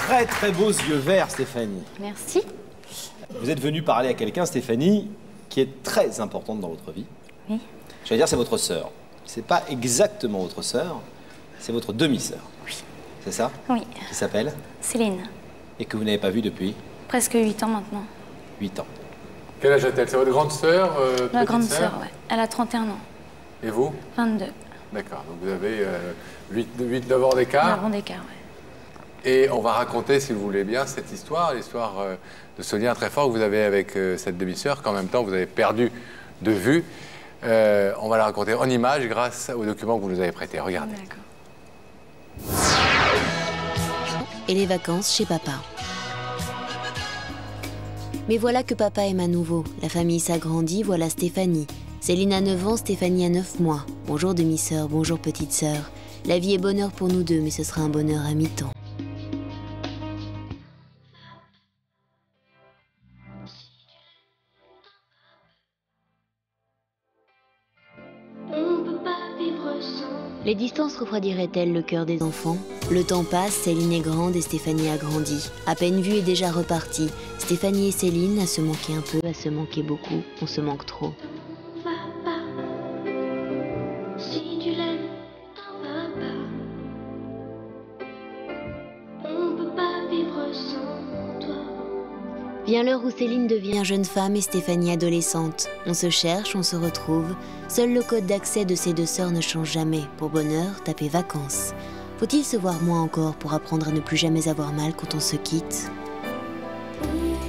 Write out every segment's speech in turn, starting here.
très très beaux yeux verts, Stéphanie. Merci. Vous êtes venue parler à quelqu'un, Stéphanie, qui est très importante dans votre vie. Oui. J'allais dire, c'est votre sœur. C'est pas exactement votre sœur, c'est votre demi-sœur. Oui. C'est ça? Oui. Qui s'appelle? Céline. Et que vous n'avez pas vue depuis? Presque 8 ans maintenant. 8 ans. Quel âge a-t-elle? C'est votre grande sœur? Ma grande sœur, ouais. Elle a 31 ans. Et vous? 22. D'accord, donc vous avez 8-9 ans d'écart. 9 ans d'écart, ouais. Et on va raconter, si vous voulez bien, cette histoire, l'histoire de ce lien très fort que vous avez avec cette demi-sœur, qu'en même temps vous avez perdu de vue. On va la raconter en images grâce aux documents que vous nous avez prêtés. Regardez. D'accord. Et les vacances chez papa. Mais voilà que papa aime à nouveau. La famille s'agrandit, voilà Stéphanie. Céline a 9 ans, Stéphanie a 9 mois. Bonjour demi-sœur, bonjour petite sœur. La vie est bonheur pour nous deux, mais ce sera un bonheur à mi-temps. Les distances refroidiraient-elles le cœur des enfants? Le temps passe, Céline est grande et Stéphanie a grandi. À peine vue et déjà repartie. Stéphanie et Céline, à se manquer un peu, à se manquer beaucoup, on se manque trop. Si tu l'aimes, t'en vas pas. On peut pas vivre sans toi. Vient l'heure où Céline devient jeune femme et Stéphanie adolescente. On se cherche, on se retrouve. Seul le code d'accès de ces deux sœurs ne change jamais. Pour bonheur, tapez vacances. Faut-il se voir moins encore pour apprendre à ne plus jamais avoir mal quand on se quitte?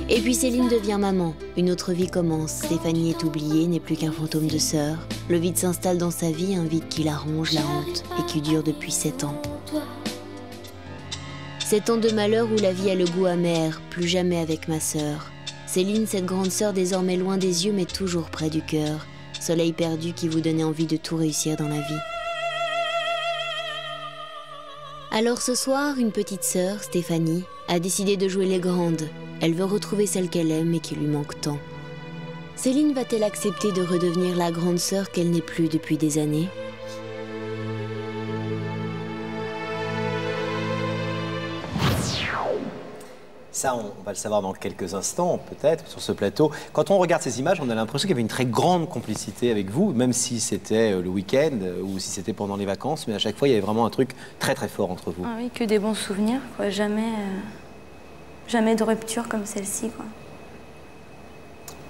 Et puis Céline devient maman. Une autre vie commence. Stéphanie est oubliée, n'est plus qu'un fantôme de sœur. Le vide s'installe dans sa vie, un vide qui la ronge, la hante et qui dure depuis 7 ans. 7 ans de malheur où la vie a le goût amer, plus jamais avec ma sœur. Céline, cette grande sœur désormais loin des yeux mais toujours près du cœur. Soleil perdu qui vous donnait envie de tout réussir dans la vie. Alors ce soir, une petite sœur, Stéphanie, a décidé de jouer les grandes. Elle veut retrouver celle qu'elle aime et qui lui manque tant. Céline va-t-elle accepter de redevenir la grande sœur qu'elle n'est plus depuis des années ? Ça, on va le savoir dans quelques instants, peut-être, sur ce plateau. Quand on regarde ces images, on a l'impression qu'il y avait une très grande complicité avec vous, même si c'était le week-end ou si c'était pendant les vacances. Mais à chaque fois, il y avait vraiment un truc très, très fort entre vous. Ah oui, que des bons souvenirs, quoi. Jamais, jamais de rupture comme celle-ci, quoi.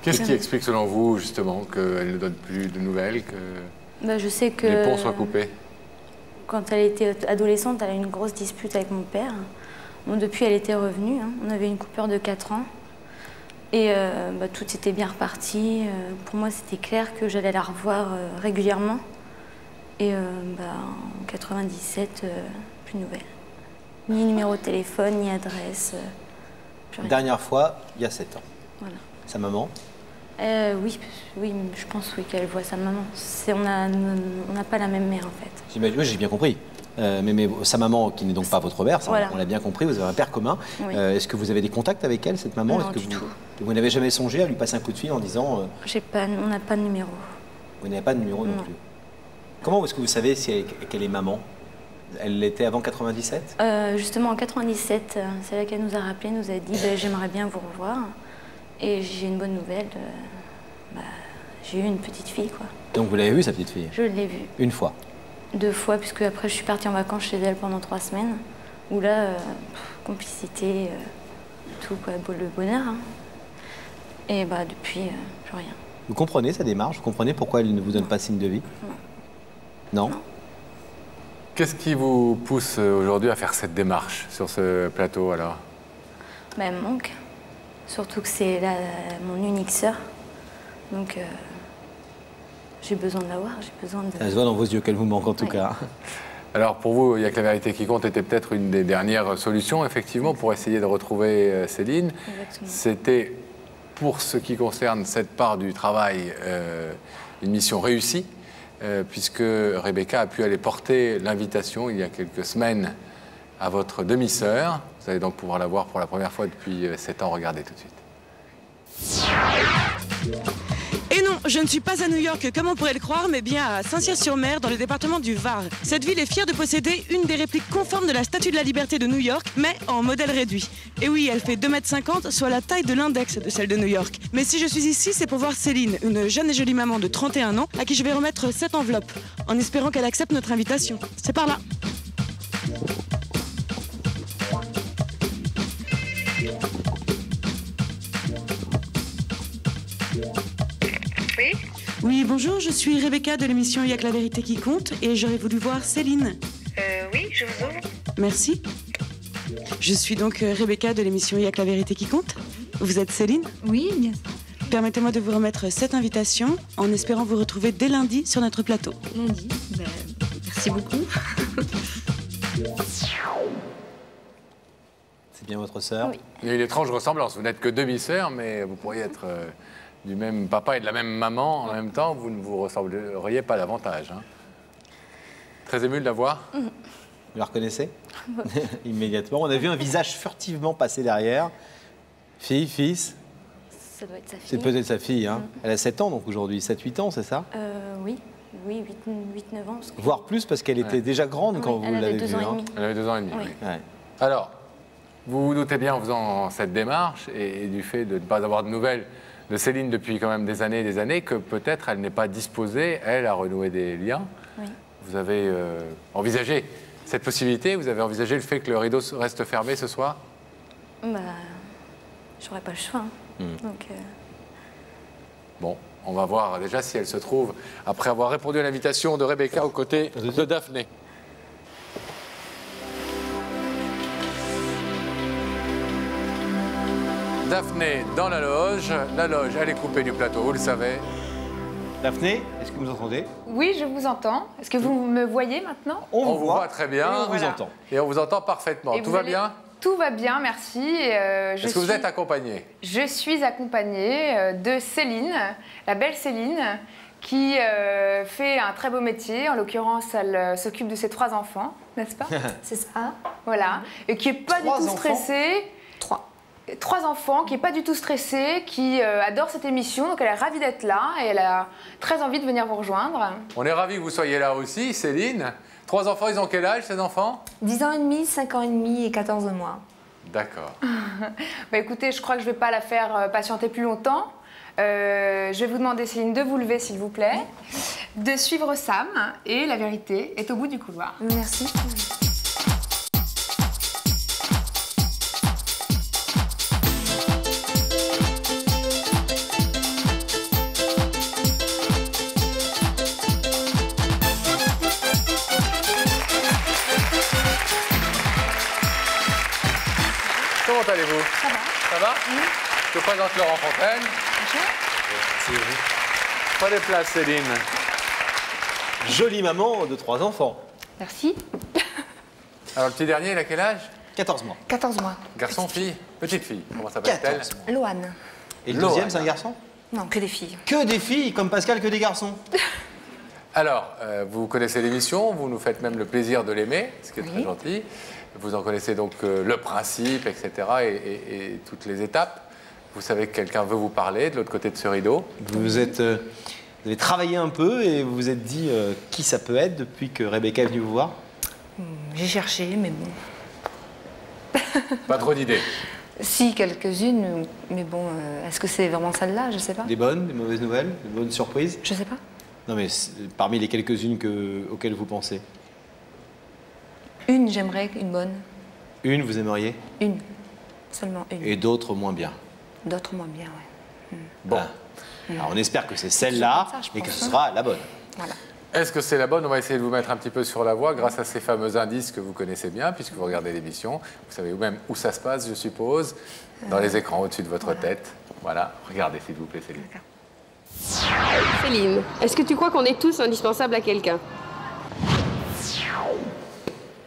Qu'est-ce qui explique, selon vous, justement, qu'elle ne donne plus de nouvelles, que je sais que les ponts soient coupés? Quand elle était adolescente, elle a eu une grosse dispute avec mon père. Bon, depuis, elle était revenue. Hein. On avait une coupure de 4 ans. Et tout était bien reparti. Pour moi, c'était clair que j'allais la revoir régulièrement. Et en 97, plus de nouvelles. Ni numéro de téléphone, ni adresse. Dernière fois, il y a 7 ans. Voilà. Sa maman? Oui, je pense oui, qu'elle voit sa maman. On n'a pas la même mère, en fait. Oui, j'ai bien compris. Mais sa maman, qui n'est donc pas votre mère, ça, voilà. On l'a bien compris, vous avez un père commun. Oui. Est-ce que vous avez des contacts avec elle, cette maman? Non, Est-ce que du tout. Vous n'avez jamais songé à lui passer un coup de fil en disant... On n'a pas de numéro. Vous n'avez pas de numéro non plus. Comment est-ce que vous savez si qu'elle est maman? Elle l'était avant 97? Justement, en 97, c'est là qu'elle nous a rappelé, nous a dit j'aimerais bien vous revoir. Et j'ai une bonne nouvelle. J'ai eu une petite fille, quoi. Donc vous l'avez vue, sa petite fille? Je l'ai vue. Une fois? 2 fois, puisque après je suis partie en vacances chez elle pendant 3 semaines. Où là, complicité, tout, quoi, le bonheur. Hein. Et depuis, plus rien. Vous comprenez sa démarche? Vous comprenez pourquoi elle ne vous donne pas signe de vie? Non. Non. Qu'est-ce qui vous pousse aujourd'hui à faire cette démarche sur ce plateau, alors? Elle me manque. Surtout que c'est mon unique sœur. Donc, j'ai besoin de la voir, j'ai besoin de... Ça se voit dans vos yeux qu'elle vous manque, en tout cas. Alors, pour vous, il n'y a que la vérité qui compte était peut-être une des dernières solutions, effectivement, pour essayer de retrouver Céline. C'était, pour ce qui concerne cette part du travail, une mission réussie, puisque Rebecca a pu aller porter l'invitation, il y a quelques semaines, à votre demi-sœur. Vous allez donc pouvoir la voir pour la première fois depuis 7 ans. Regardez tout de suite. Et non, je ne suis pas à New York comme on pourrait le croire, mais bien à Saint-Cyr-sur-Mer, dans le département du Var. Cette ville est fière de posséder une des répliques conformes de la Statue de la Liberté de New York, mais en modèle réduit. Et oui, elle fait 2,50 m, soit la taille de l'index de celle de New York. Mais si je suis ici, c'est pour voir Céline, une jeune et jolie maman de 31 ans, à qui je vais remettre cette enveloppe, en espérant qu'elle accepte notre invitation. C'est par là. Oui. Oui, bonjour, je suis Rebecca de l'émission Il y a que la vérité qui compte et j'aurais voulu voir Céline. Oui, je vous ouvre. Merci. Je suis donc Rebecca de l'émission Il y a que la vérité qui compte. Vous êtes Céline? Oui, bien sûr. Permettez-moi de vous remettre cette invitation en espérant vous retrouver dès lundi sur notre plateau. Lundi. Merci beaucoup. C'est bien votre sœur? Oui. Il y a une étrange ressemblance. Vous n'êtes que demi-sœurs, mais vous pourriez être du même papa et de la même maman en même temps. Vous ne vous ressembleriez pas davantage. Hein. Très ému de la voir. Vous la reconnaissez? Immédiatement. On a vu un visage furtivement passer derrière. Fille, fils? Ça doit être sa fille. C'est peut-être sa fille. Hein. Elle a 7 ans donc aujourd'hui. 7-8 ans, c'est ça? Oui, 8-9 ans. Parce que... Voire plus parce qu'elle était déjà grande quand vous l'avez vue. Elle avait 2 ans et hein. demi. Elle avait 2 ans et demi. Oui. Oui. Ouais. Alors, vous vous doutez bien en faisant cette démarche et du fait de ne pas avoir de nouvelles de Céline depuis quand même des années que peut-être elle n'est pas disposée, elle, à renouer des liens. Oui. Vous avez envisagé cette possibilité? Vous avez envisagé le fait que le rideau reste fermé ce soir? Bah, j'aurais pas le choix. Hein. Donc, Bon, on va voir déjà si elle se trouve, après avoir répondu à l'invitation de Rebecca aux côtés de Daphné. Daphné dans la loge. La loge, elle est coupée du plateau, vous le savez. Daphné, est-ce que vous entendez? Oui, je vous entends. Est-ce que vous me voyez maintenant? On vous voit très bien. Et on vous Voilà. entend. Et on vous entend parfaitement. Et Tout vous va allez- bien? Tout va bien, merci. Est-ce que vous êtes accompagné? Je suis accompagnée de Céline, la belle Céline, qui fait un très beau métier. En l'occurrence, elle s'occupe de ses 3 enfants, n'est-ce pas? c'est ça. Voilà. Et qui n'est pas du 3 tout enfants? stressée. 3 enfants, qui n'est pas du tout stressée, qui adore cette émission. Donc elle est ravie d'être là et elle a très envie de venir vous rejoindre. On est ravis que vous soyez là aussi, Céline. 3 enfants, ils ont quel âge, ces enfants? 10 ans et demi, 5 ans et demi et 14 mois. D'accord. Bah écoutez, je crois que je ne vais pas la faire patienter plus longtemps. Je vais vous demander, Céline, de vous lever, s'il vous plaît, de suivre Sam, et la vérité est au bout du couloir. Merci. Comment allez-vous? Ça va? Ça va? Je présente Laurent Fontaine. Prenez place, Céline. Jolie maman de 3 enfants. Merci. Alors, le petit dernier, il a quel âge? 14 mois. 14 mois. Garçon, fille? Petite fille. Comment s'appelle-t-elle? 14 mois. Loane. Et le Laura. deuxième, c'est un garçon? Non, que des filles. Que des filles, comme Pascal, que des garçons. Alors, vous connaissez l'émission, vous nous faites même le plaisir de l'aimer, ce qui est très Oui. gentil. Vous en connaissez donc le principe, etc. et toutes les étapes. Vous savez que quelqu'un veut vous parler de l'autre côté de ce rideau. Vous avez travaillé un peu et vous vous êtes dit qui ça peut être depuis que Rebecca est venue vous voir? J'ai cherché, mais bon. Pas trop d'idées. Si, quelques-unes, mais bon, est-ce que c'est vraiment celle-là? Je sais pas. Des bonnes, des mauvaises nouvelles, des bonnes surprises? Je sais pas. Non mais parmi les quelques-unes auxquelles vous pensez. Une, j'aimerais, une bonne. Une, vous aimeriez? Une. Seulement une. Et d'autres moins bien. D'autres moins bien, ouais. Bon. Alors on espère que c'est celle-là C'est ça, je et que pense, ce hein. sera la bonne. Voilà. Est-ce que c'est la bonne? On va essayer de vous mettre un petit peu sur la voie grâce à ces fameux indices que vous connaissez bien, puisque vous regardez l'émission. Vous savez même où ça se passe, je suppose, dans les écrans au-dessus de votre tête. Voilà, regardez s'il vous plaît, Céline. Céline, est-ce que tu crois qu'on est tous indispensables à quelqu'un?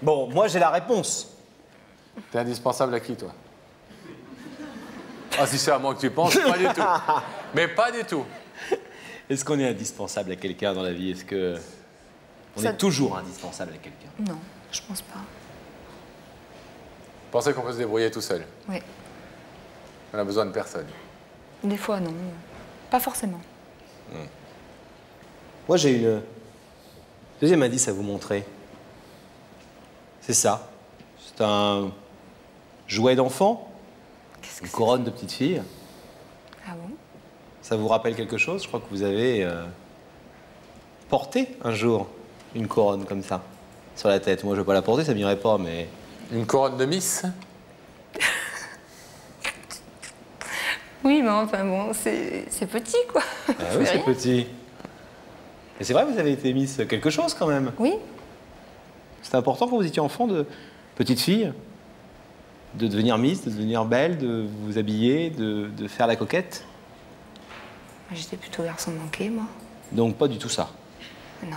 Bon, moi j'ai la réponse. T'es indispensable à qui, toi? Ah, si c'est à moi que tu penses, pas du tout. Mais pas du tout. Est-ce qu'on est indispensable à quelqu'un dans la vie? Est-ce que on Ça- est toujours indispensable à quelqu'un? Non, je pense pas. Pensez qu'on peut se débrouiller tout seul. Oui. On a besoin de personne. Des fois, non. Pas forcément. Moi, j'ai une deuxième indice à vous montrer. C'est ça. C'est un jouet d'enfant, une couronne de petite fille. Ah bon? Ça vous rappelle quelque chose? Je crois que vous avez porté un jour une couronne comme ça sur la tête. Moi, je ne vais pas la porter, ça m'irait pas, mais... Une couronne de Miss? Oui, mais enfin bon, c'est petit, quoi. Ah oui, c'est petit. Et c'est vrai, vous avez été Miss quelque chose quand même. Oui. C'était important quand vous étiez enfant, de petite fille, de devenir Miss, de devenir belle, de vous habiller, de faire la coquette? J'étais plutôt garçon manqué, moi. Donc pas du tout ça. Non.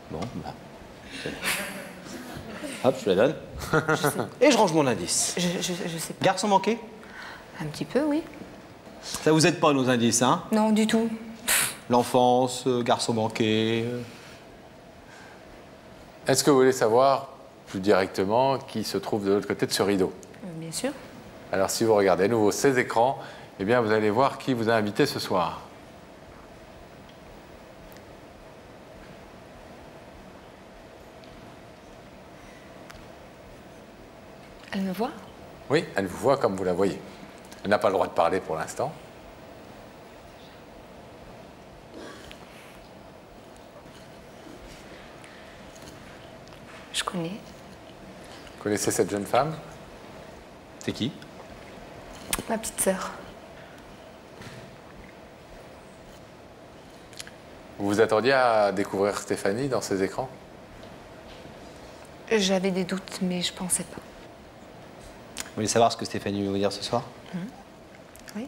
Bon, bah... Hop, je vous la donne. Et je range mon indice. Je sais pas. Garçon manqué? Un petit peu, oui. Ça vous aide pas, nos indices, hein? Non, du tout. L'enfance, garçon manqué... Est-ce que vous voulez savoir plus directement qui se trouve de l'autre côté de ce rideau? Bien sûr. Alors si vous regardez à nouveau ces écrans, eh bien vous allez voir qui vous a invité ce soir. Elle me voit? Oui, elle vous voit comme vous la voyez. Elle n'a pas le droit de parler pour l'instant. Je connais. Vous connaissez cette jeune femme? C'est qui? Ma petite sœur. Vous vous attendiez à découvrir Stéphanie dans ces écrans? J'avais des doutes, mais je pensais pas. Vous voulez savoir ce que Stéphanie veut vous dire ce soir? Oui.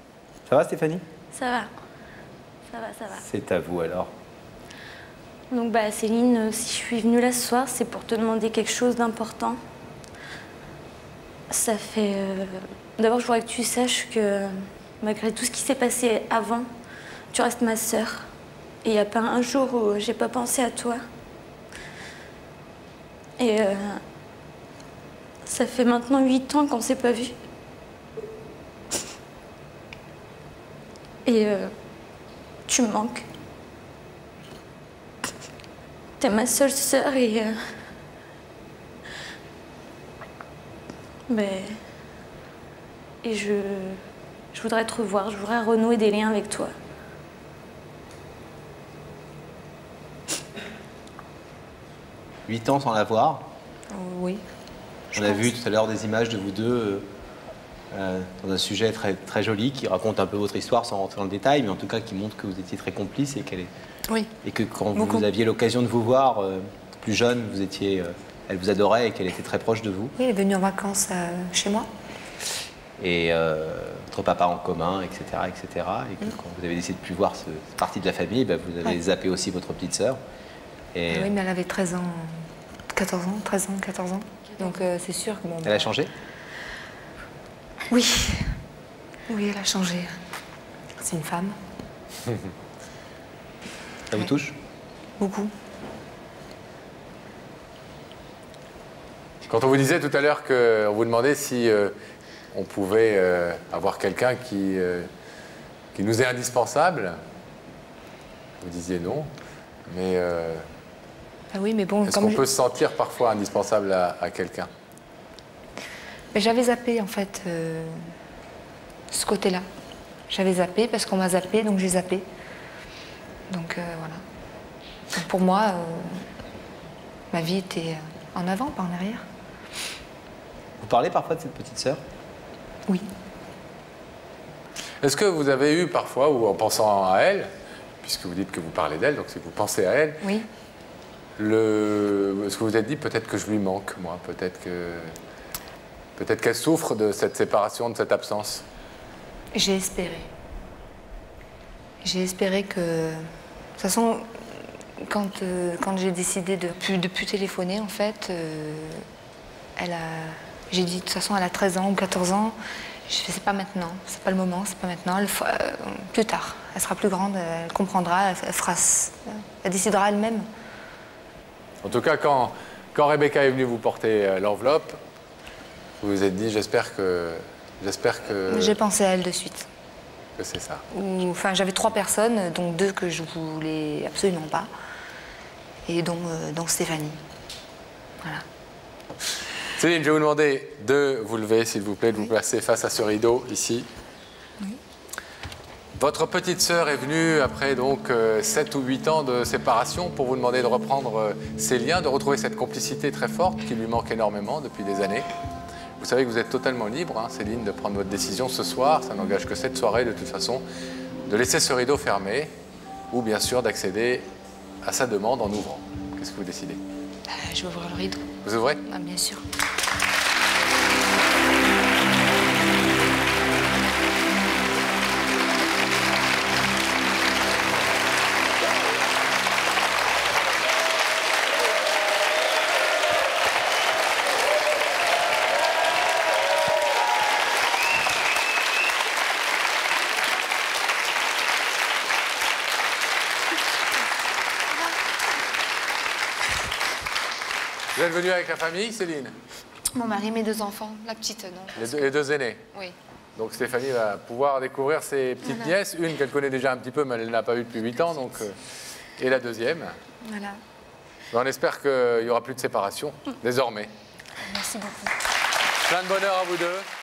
Ça va, Stéphanie? Ça va. Ça va, ça va. C'est à vous, alors. Donc, bah, Céline, si je suis venue là ce soir, c'est pour te demander quelque chose d'important. Ça fait... D'abord, je voudrais que tu saches que, malgré tout ce qui s'est passé avant, tu restes ma sœur. Et il n'y a pas un jour où j'ai pas pensé à toi. Et ça fait maintenant 8 ans qu'on s'est pas vus. Et tu me manques. T'es ma seule sœur et... Et je voudrais te revoir, je voudrais renouer des liens avec toi. « 8 ans sans la voir. Oui. On a vu tout à l'heure des images de vous deux dans un sujet très, très joli qui raconte un peu votre histoire sans rentrer dans le détail, mais en tout cas qui montre que vous étiez très complices et, Oui. Et que quand Beaucoup. vous aviez l'occasion de vous voir plus jeune, vous étiez, elle vous adorait et qu'elle était très proche de vous. Oui, elle est venue en vacances chez moi. Et votre papa en commun, etc. etc. Et que quand vous avez décidé de plus voir cette partie de la famille, ben, vous avez zappé aussi votre petite sœur. Et Oui, mais elle avait 13 ans, 14 ans, 13 ans, 14 ans. Donc c'est sûr que bon... elle a changé? Oui. Oui, elle a changé. C'est une femme. Ça vous touche? Beaucoup. Quand on vous disait tout à l'heure qu'on vous demandait si on pouvait avoir quelqu'un qui nous est indispensable, vous disiez non, mais Ah oui, mais bon... est-ce qu'on peut se sentir parfois indispensable à quelqu'un? Mais j'avais zappé, en fait, ce côté-là. J'avais zappé parce qu'on m'a zappé, donc j'ai zappé. Donc voilà. Donc, pour moi, ma vie était en avant, pas en arrière. Vous parlez parfois de cette petite sœur? Oui. Est-ce que vous avez eu parfois, ou en pensant à elle, puisque vous dites que vous parlez d'elle, donc c'est que vous pensez à elle, Oui. ce que vous avez dit, peut-être que je lui manque, moi, peut-être qu'elle souffre de cette séparation, de cette absence. J'ai espéré. J'ai espéré que... De toute façon, quand j'ai décidé de plus téléphoner, en fait, j'ai dit, de toute façon, elle a 13 ans ou 14 ans. Je fais, c'est pas maintenant, c'est pas le moment, c'est pas maintenant. Plus tard, elle sera plus grande, elle comprendra, elle décidera elle-même. En tout cas, quand Rebecca est venue vous porter l'enveloppe, vous vous êtes dit, j'espère que... J'ai pensé à elle de suite. que c'est ça. Enfin, j'avais 3 personnes, donc 2 que je voulais absolument pas, et donc Stéphanie. Voilà. Céline, je vais vous demander de vous lever, s'il vous plaît, de vous placer face à ce rideau, ici. Oui. Votre petite sœur est venue après donc 7 ou 8 ans de séparation pour vous demander de reprendre ces liens, de retrouver cette complicité très forte qui lui manque énormément depuis des années. Vous savez que vous êtes totalement libre, hein, Céline, de prendre votre décision ce soir. Ça n'engage que cette soirée, de toute façon, de laisser ce rideau fermé ou bien sûr d'accéder à sa demande en ouvrant. Qu'est-ce que vous décidez? Je vais ouvrir le rideau. Vous ouvrez? Ah, bien sûr. Vous êtes venue avec la famille, Céline? Mon mari, mes 2 enfants, la petite, non. Les deux aînés? Oui. Donc Stéphanie va pouvoir découvrir ses petites nièces. Une qu'elle connaît déjà un petit peu, mais elle n'a pas vue depuis 8 ans. Donc, et la deuxième. Voilà. On espère qu'il n'y aura plus de séparation, désormais. Merci beaucoup. Plein de bonheur à vous deux.